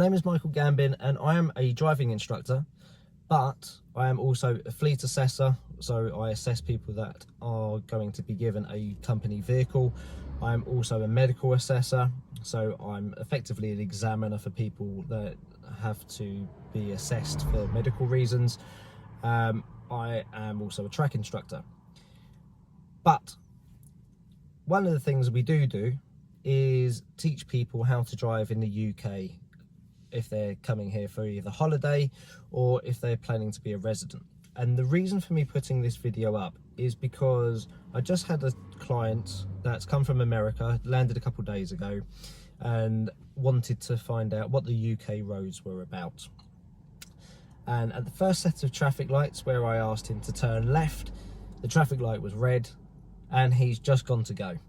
name is Michael Gambin and I am a driving instructor, but I am also a fleet assessor, so I assess people that are going to be given a company vehicle. I am also a medical assessor, so I'm effectively an examiner for people that have to be assessed for medical reasons. I am also a track instructor. But one of the things we do is teach people how to drive in the UK if they're coming here for either holiday or if they're planning to be a resident. And the reason for me putting this video up is because I just had a client that's come from America, landed a couple of days ago, and wanted to find out what the UK roads were about. And at the first set of traffic lights where I asked him to turn left, the traffic light was red and he's just gone to go.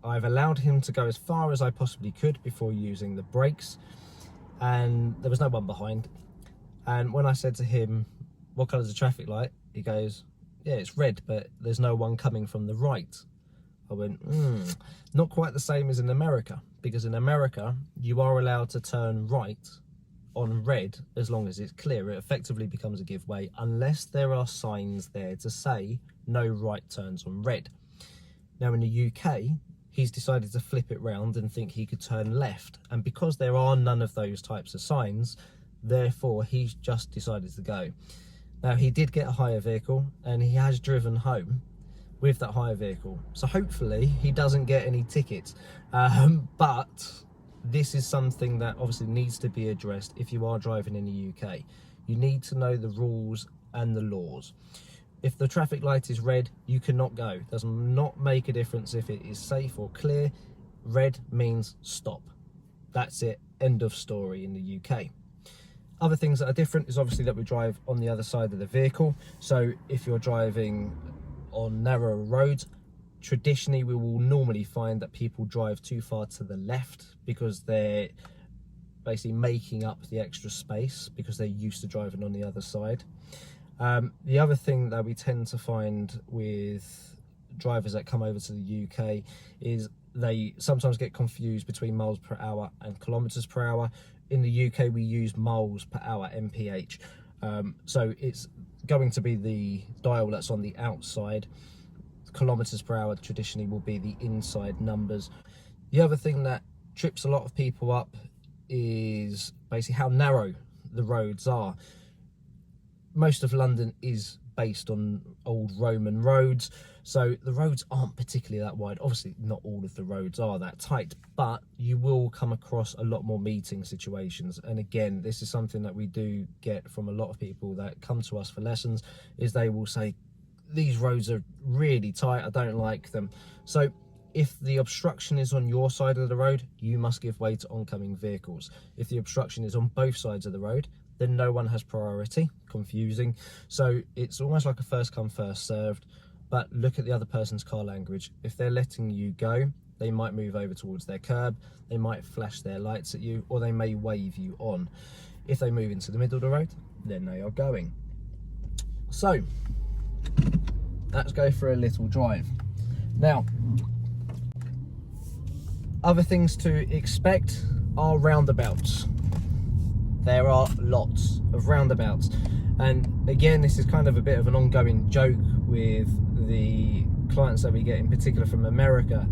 I've allowed him to go as far as I possibly could before using the brakes, and there was no one behind. And when I said to him, what colour is the traffic light? He goes, yeah, it's red, but there's no one coming from the right. I went, not quite the same as in America, because in America, you are allowed to turn right on red as long as it's clear. It effectively becomes a giveaway unless there are signs there to say no right turns on red. Now in the UK, he's decided to flip it round and think he could turn left, and because there are none of those types of signs, therefore he's just decided to go. Now he did get a hire vehicle and he has driven home with that hire vehicle, so hopefully he doesn't get any tickets, but this is something that obviously needs to be addressed if you are driving in the UK. You need to know the rules and the laws. If the traffic light is red, you cannot go. It does not make a difference if it is safe or clear. Red means stop. That's it, end of story in the UK. Other things that are different is obviously that we drive on the other side of the vehicle. So if you're driving on narrower roads, traditionally we will normally find that people drive too far to the left because they're basically making up the extra space because they're used to driving on the other side. The other thing that we tend to find with drivers that come over to the UK is they sometimes get confused between miles per hour and kilometers per hour. In the UK we use miles per hour, mph, so it's going to be the dial that's on the outside. Kilometers per hour traditionally will be the inside numbers. The other thing that trips a lot of people up is basically how narrow the roads are. Most of London is based on old Roman roads, so the roads aren't particularly that wide. Obviously not all of the roads are that tight, but you will come across a lot more meeting situations. And again, this is something that we do get from a lot of people that come to us for lessons, is they will say, these roads are really tight, I don't like them. So if the obstruction is on your side of the road, you must give way to oncoming vehicles. If the obstruction is on both sides of the road, then no one has priority. Confusing. So it's almost like a first come first served, but look at the other person's car language. If they're letting you go, they might move over towards their curb, they might flash their lights at you, or they may wave you on. If they move into the middle of the road, then they are going. So let's go for a little drive. Now, other things to expect are roundabouts. There are lots of roundabouts, and again, this is kind of a bit of an ongoing joke with the clients that we get, in particular from America,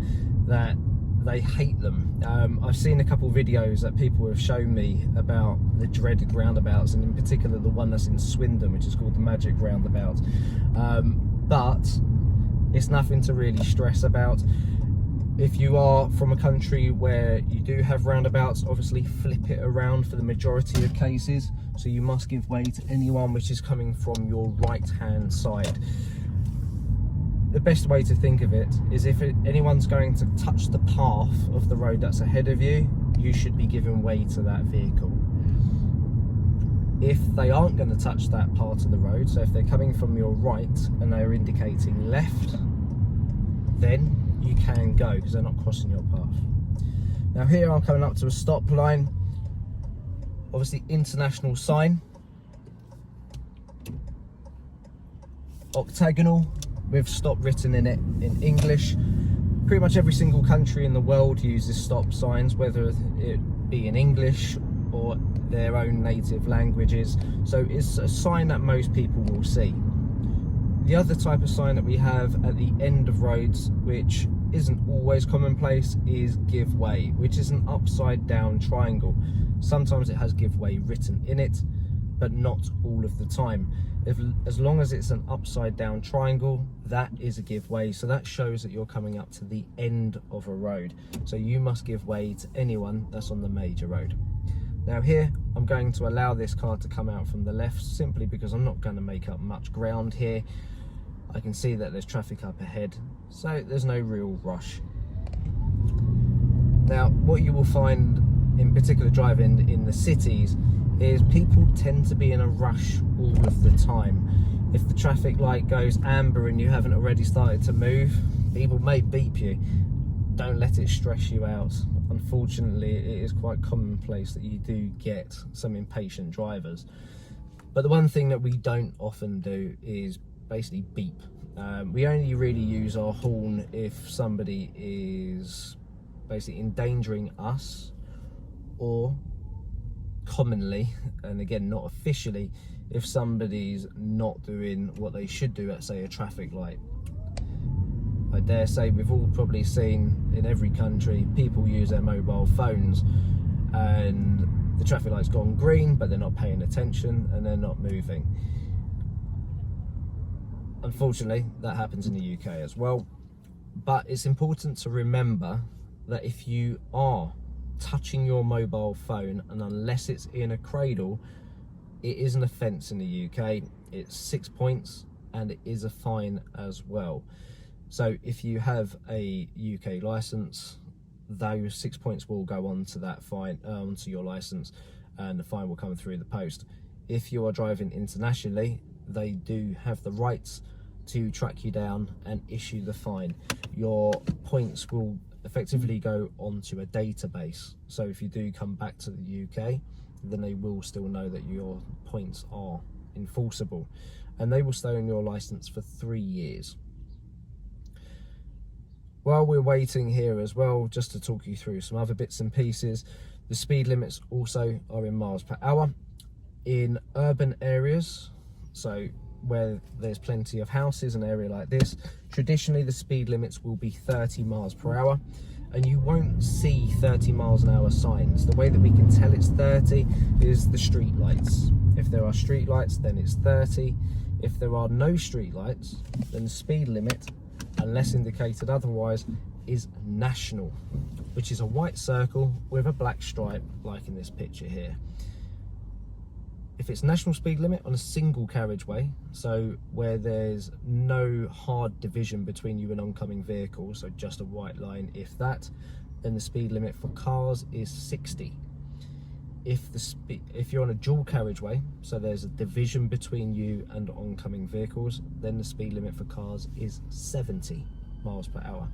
that they hate them. I've seen a couple of videos that people have shown me about the dreaded roundabouts, and in particular the one that's in Swindon, which is called the Magic Roundabout. But it's nothing to really stress about. If you are from a country where you do have roundabouts, obviously flip it around for the majority of cases. So you must give way to anyone which is coming from your right hand side. The best way to think of it is if anyone's going to touch the path of the road that's ahead of you, you should be giving way to that vehicle. If they aren't going to touch that part of the road, so if they're coming from your right and they're indicating left, then you can go because they're not crossing your path. Now here I'm coming up to a stop line, obviously international sign, octagonal with stop written in it in English. Pretty much every single country in the world uses stop signs, whether it be in English or their own native languages. So it's a sign that most people will see. The other type of sign that we have at the end of roads, which isn't always commonplace, is give way, which is an upside down triangle. Sometimes it has give way written in it, but not all of the time. As long as it's an upside down triangle, that is a give way. So that shows that you're coming up to the end of a road. So you must give way to anyone that's on the major road. Now here, I'm going to allow this car to come out from the left, simply because I'm not going to make up much ground here. I can see that there's traffic up ahead, so there's no real rush. Now, what you will find, in particular driving in the cities, is people tend to be in a rush all of the time. If the traffic light goes amber and you haven't already started to move, people may beep you. Don't let it stress you out. Unfortunately, it is quite commonplace that you do get some impatient drivers. But the one thing that we don't often do is basically beep. We only really use our horn if somebody is basically endangering us, or commonly, and again not officially, if somebody's not doing what they should do at, say, a traffic light. I dare say we've all probably seen in every country people use their mobile phones and the traffic light's gone green, but they're not paying attention and they're not moving. Unfortunately, that happens in the UK as well. But it's important to remember that if you are touching your mobile phone, and unless it's in a cradle, it is an offence in the UK. It's 6 points and it is a fine as well. So if you have a UK licence, those 6 points will go on to that fine, onto your licence, and the fine will come through the post. If you are driving internationally, they do have the rights to track you down and issue the fine. Your points will effectively go onto a database. So if you do come back to the UK, then they will still know that your points are enforceable, and they will stay on your licence for 3 years. While we're waiting here as well, just to talk you through some other bits and pieces, the speed limits also are in miles per hour. In urban areas, so where there's plenty of houses, an area like this, traditionally the speed limits will be 30 miles per hour, and you won't see 30 miles an hour signs. The way that we can tell it's 30 is the street lights. If there are street lights, then it's 30. If there are no street lights, then the speed limit, unless indicated otherwise, is national, which is a white circle with a black stripe, like in this picture here. If it's national speed limit on a single carriageway, so where there's no hard division between you and oncoming vehicles, so just a white line, if that, then the speed limit for cars is 60. If you're on a dual carriageway, so there's a division between you and oncoming vehicles, then the speed limit for cars is 70 miles per hour.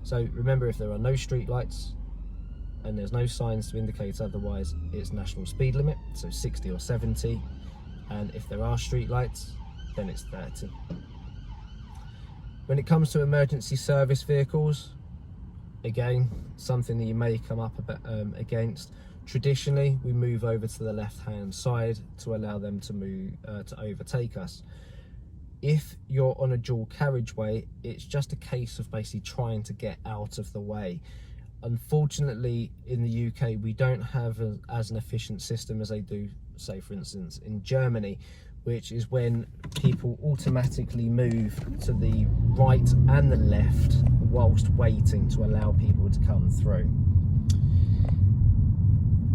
So remember, if there are no street lights and there's no signs to indicate otherwise, it's national speed limit, so 60 or 70, and if there are street lights, then it's 30. When it comes to emergency service vehicles, again, something that you may come up against. Traditionally, we move over to the left-hand side to allow them to move to overtake us. If you're on a dual carriageway, it's just a case of basically trying to get out of the way. Unfortunately, in the UK, we don't have as an efficient system as they do, say, for instance, in Germany, which is when people automatically move to the right and the left whilst waiting to allow people to come through.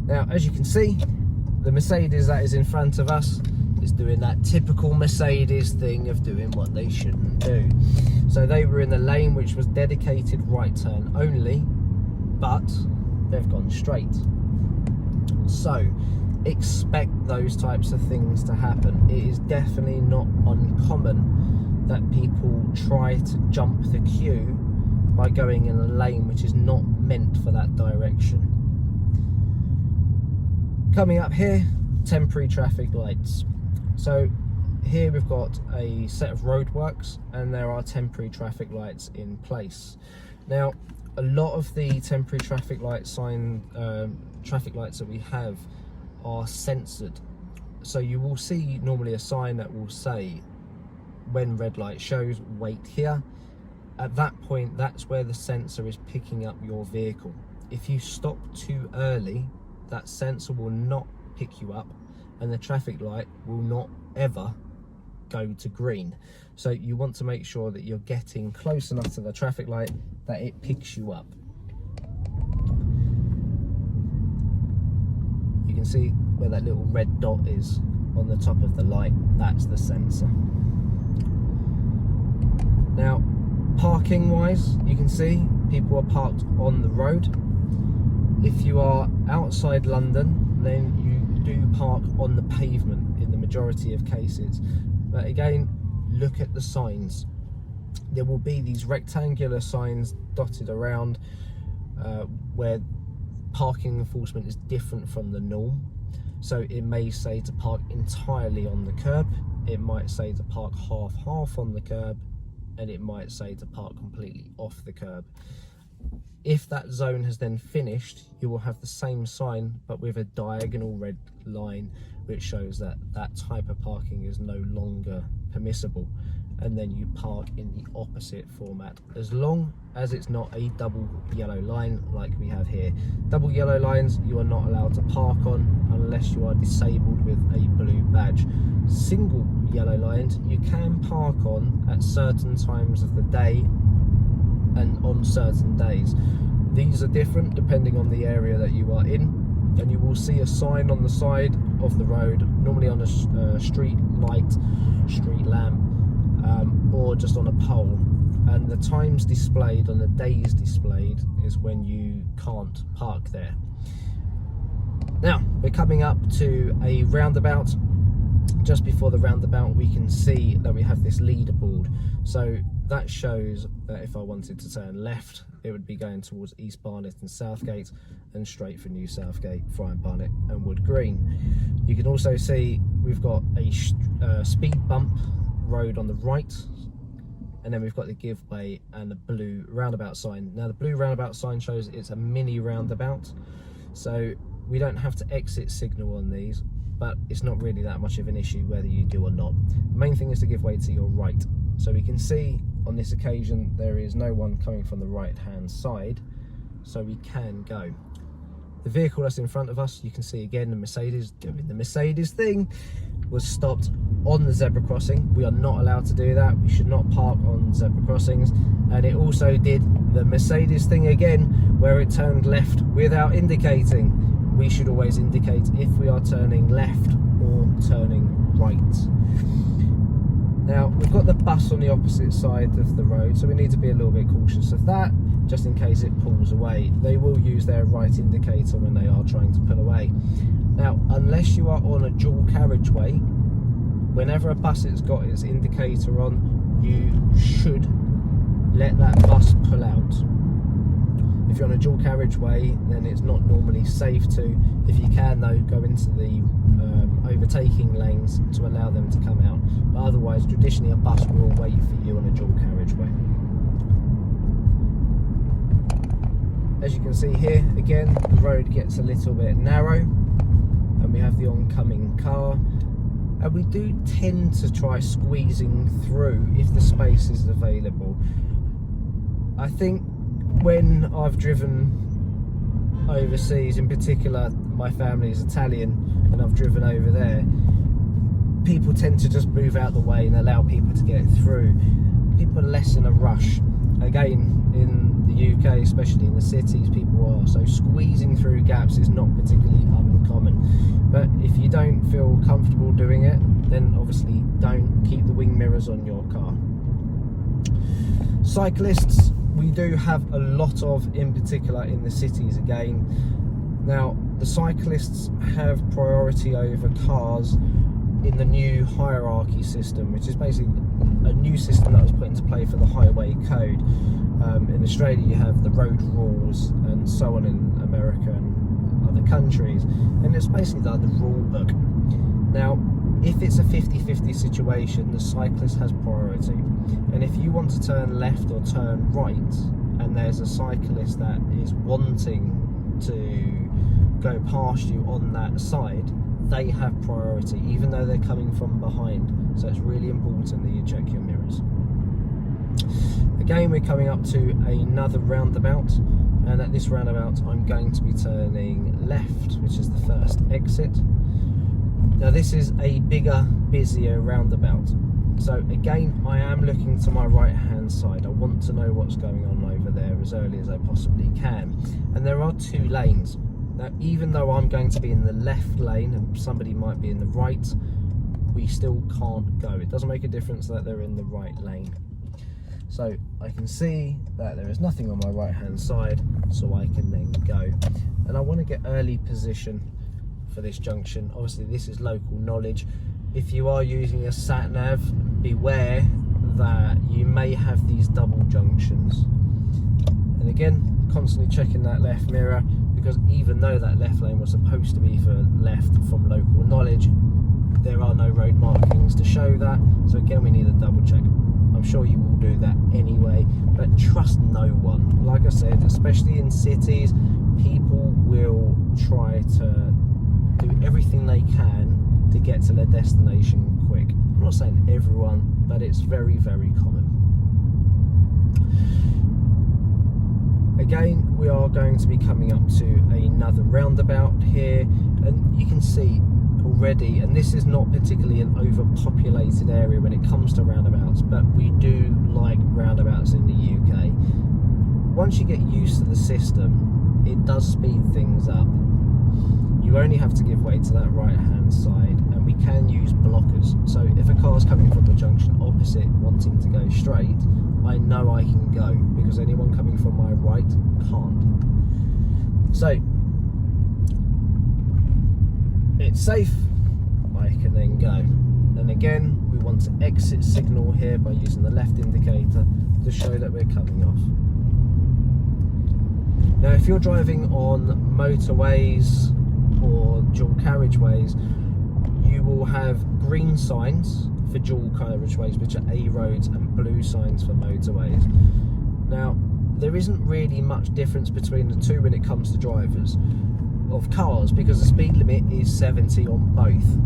Now, as you can see, the Mercedes that is in front of us is doing that typical Mercedes thing of doing what they shouldn't do. So they were in the lane which was dedicated right turn only, but they've gone straight. So expect those types of things to happen. It is definitely not uncommon that people try to jump the queue by going in a lane which is not meant for that direction. Coming up here, temporary traffic lights. So here we've got a set of roadworks and there are temporary traffic lights in place. Now, a lot of the temporary traffic light traffic lights that we have are censored. So you will see normally a sign that will say, when red light shows, wait here. At that point, that's where the sensor is picking up your vehicle. If you stop too early, that sensor will not pick you up, and the traffic light will not ever go to green. So you want to make sure that you're getting close enough to the traffic light that it picks you up. You can see where that little red dot is on the top of the light. That's the sensor. Now, parking wise, you can see people are parked on the road. If you are outside London, then you do park on the pavement in the majority of cases. But again, look at the signs. There will be these rectangular signs dotted around where parking enforcement is different from the norm. So it may say to park entirely on the curb, it might say to park half on the curb, and it might say to park completely off the curb. If that zone has then finished, you will have the same sign but with a diagonal red line which shows that that type of parking is no longer permissible, and then you park in the opposite format, as long as it's not a double yellow line like we have here. Double yellow lines you are not allowed to park on unless you are disabled with a blue badge. Single yellow lines you can park on at certain times of the day and on certain days. These are different depending on the area that you are in, and you will see a sign on the side of the road, normally on a street light, street lamp, or just on a pole, and the times displayed on the days displayed is when you can't park there. Now we're coming up to a roundabout. Just before the roundabout we can see that we have this leaderboard, so that shows that if I wanted to turn left it would be going towards East Barnet and Southgate, and straight for New Southgate, Friar Barnet and Wood Green. You can also see we've got a speed bump road on the right, and then we've got the give way and the blue roundabout sign. Now the blue roundabout sign shows it's a mini roundabout, so we don't have to exit signal on these, but it's not really that much of an issue whether you do or not. The main thing is to give way to your right. So we can see on this occasion there is no one coming from the right hand side, so we can go. The vehicle that's in front of us, you can see again the Mercedes doing the Mercedes thing, was stopped on the zebra crossing. We are not allowed to do that. We should not park on zebra crossings. And it also did the Mercedes thing again, where it turned left without indicating. We should always indicate if we are turning left or turning right. Now we've got the bus on the opposite side of the road, so we need to be a little bit cautious of that, just in case it pulls away. They will use their right indicator when they are trying to pull away. Now, unless you are on a dual carriageway, whenever a bus has got its indicator on, you should let that bus pull out. If you're on a dual carriageway, then it's not normally safe to. If you can though, go into the overtaking lanes to allow them to come out. But otherwise, traditionally a bus will wait for you on a dual carriageway. As you can see here, again, the road gets a little bit narrow, and we have the oncoming car. And we do tend to try squeezing through if the space is available. I think when I've driven overseas, in particular my family is Italian and I've driven over there, people tend to just move out the way and allow people to get through. People are less in a rush. Again, in the UK, especially in the cities, people are, so squeezing through gaps is not particularly uncommon. But if you don't feel comfortable doing it, then obviously don't. Keep the wing mirrors on your car. Cyclists, we do have a lot of, in particular in the cities again. Now, the cyclists have priority over cars in the new hierarchy system, which is basically a new system that was put into play for the highway code. In Australia you have the road rules and so on in America and other countries, and it's basically the rule book. Now, if it's a 50-50 situation, the cyclist has priority, and if you want to turn left or turn right and there's a cyclist that is wanting to go past you on that side, they have priority, even though they're coming from behind. So it's really important that you check your mirrors. Again, we're coming up to another roundabout, and at this roundabout I'm going to be turning left, which is the first exit. Now this is a bigger, busier roundabout. So again, I am looking to my right hand side. I want to know what's going on over there as early as I possibly can. And there are 2 lanes. Now, even though I'm going to be in the left lane and somebody might be in the right, we still can't go. It doesn't make a difference that they're in the right lane. So I can see that there is nothing on my right hand side, so I can then go. And I want to get early position for this junction. Obviously this is local knowledge. If you are using a sat nav, beware that you may have these double junctions. And again, constantly checking that left mirror, because even though that left lane was supposed to be for left from local knowledge, there are no road markings to show that. So again, we need a double check. I'm sure you will do that anyway, but trust no one. Like I said, especially in cities, people will try to do everything they can to get to their destination quick. I'm not saying everyone, but it's very, very common. Again, we are going to be coming up to another roundabout here, and you can see already, and this is not particularly an overpopulated area when it comes to roundabouts, but we do like roundabouts in the UK. Once you get used to the system, it does speed things up. You only have to give way to that right hand side, and we can use blockers. So if a car's coming from the junction opposite wanting to go straight, I know I can go, because anyone coming from my right can't. So it's safe, I can then go. And again, we want to exit signal here by using the left indicator to show that we're coming off. Now if you're driving on motorways or dual carriageways, you will have green signs for dual carriageways, which are A roads, and blue signs for motorways. Now there isn't really much difference between the two when it comes to drivers of cars, because the speed limit is 70 on both.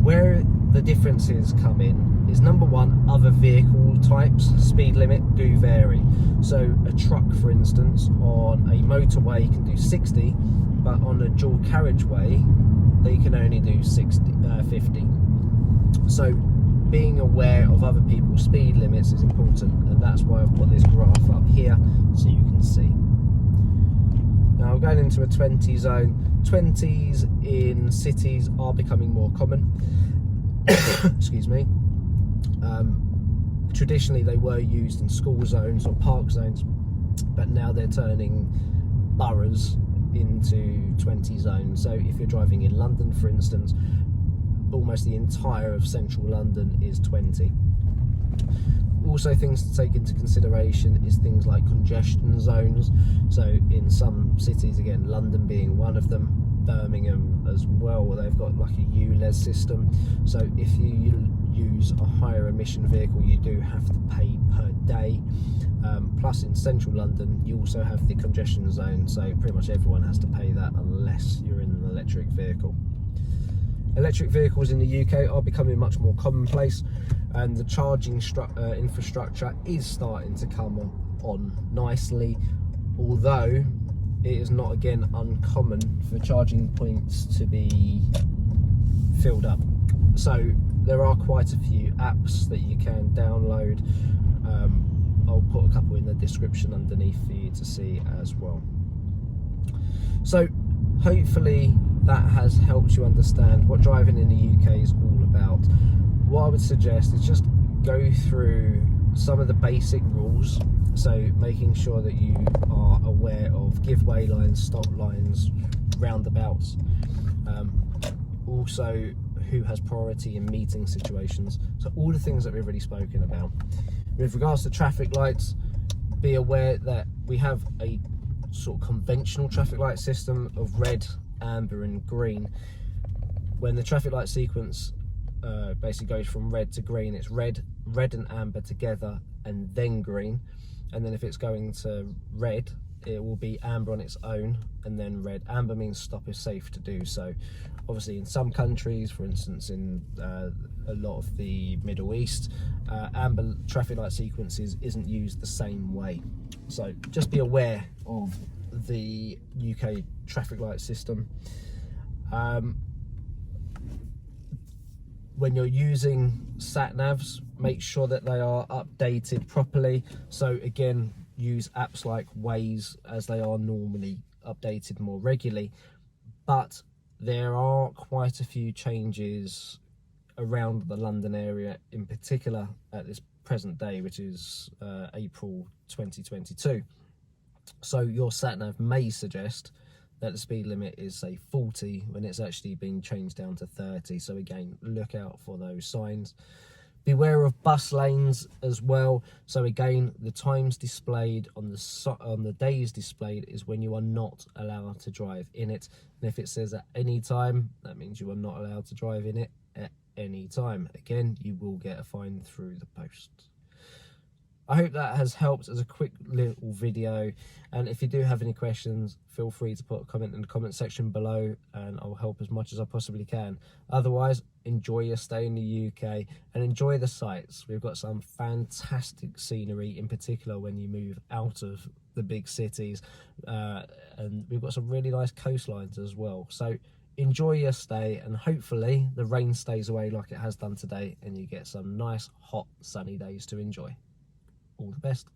Where the differences come in is, number one, other vehicle types speed limit do vary. So a truck, for instance, on a motorway can do 60, but on a dual carriageway they can only do 50. So being aware of other people's speed limits is important, and that's why I've put this graph up here so you can see. Now I'm going into a 20 zone. 20s in cities are becoming more common. Excuse me. Traditionally they were used in school zones or park zones, but now they're turning boroughs into 20 zones. So if you're driving in London, for instance, almost the entire of central London is 20. Also, things to take into consideration is things like congestion zones. So in some cities, again, London being one of them, Birmingham as well, where they've got like a ULEZ system. So if you use a higher emission vehicle, you do have to pay per day. Plus in central London you also have the congestion zone, so pretty much everyone has to pay that unless you're in an electric vehicle. Electric vehicles in the UK are becoming much more commonplace, and the charging infrastructure is starting to come on nicely, although it is not, again, uncommon for charging points to be filled up. So there are quite a few apps that you can download. I'll put a couple in the description underneath for you to see as well. So hopefully that has helped you understand what driving in the UK is all about. What I would suggest is just go through some of the basic rules, so making sure that you are aware of give way lines, stop lines, roundabouts, also who has priority in meeting situations. So all the things that we've already spoken about. With regards to traffic lights, be aware that we have a sort of conventional traffic light system of red, amber and green. When the traffic light sequence basically goes from red to green, it's red and amber together and then green. And then if it's going to red, it will be amber on its own, and then red. Amber means stop if safe to do so. Obviously in some countries, for instance in a lot of the Middle East, amber traffic light sequences isn't used the same way. So just be aware of the UK traffic light system. When you're using sat navs, make sure that they are updated properly. So again, use apps like Waze, as they are normally updated more regularly. But there are quite a few changes around the London area in particular at this present day, which is April 2022. So your sat nav may suggest that the speed limit is say 40 when it's actually been changed down to 30. So again, look out for those signs. Beware of bus lanes as well. So again, the times displayed on the days displayed is when you are not allowed to drive in it. And if it says at any time, that means you are not allowed to drive in it at any time. Again, you will get a fine through the post. I hope that has helped as a quick little video, and if you do have any questions, feel free to put a comment in the comment section below and I'll help as much as I possibly can. Otherwise, enjoy your stay in the UK and enjoy the sights. We've got some fantastic scenery, in particular when you move out of the big cities, and we've got some really nice coastlines as well. So enjoy your stay, and hopefully the rain stays away like it has done today and you get some nice hot sunny days to enjoy. All the best.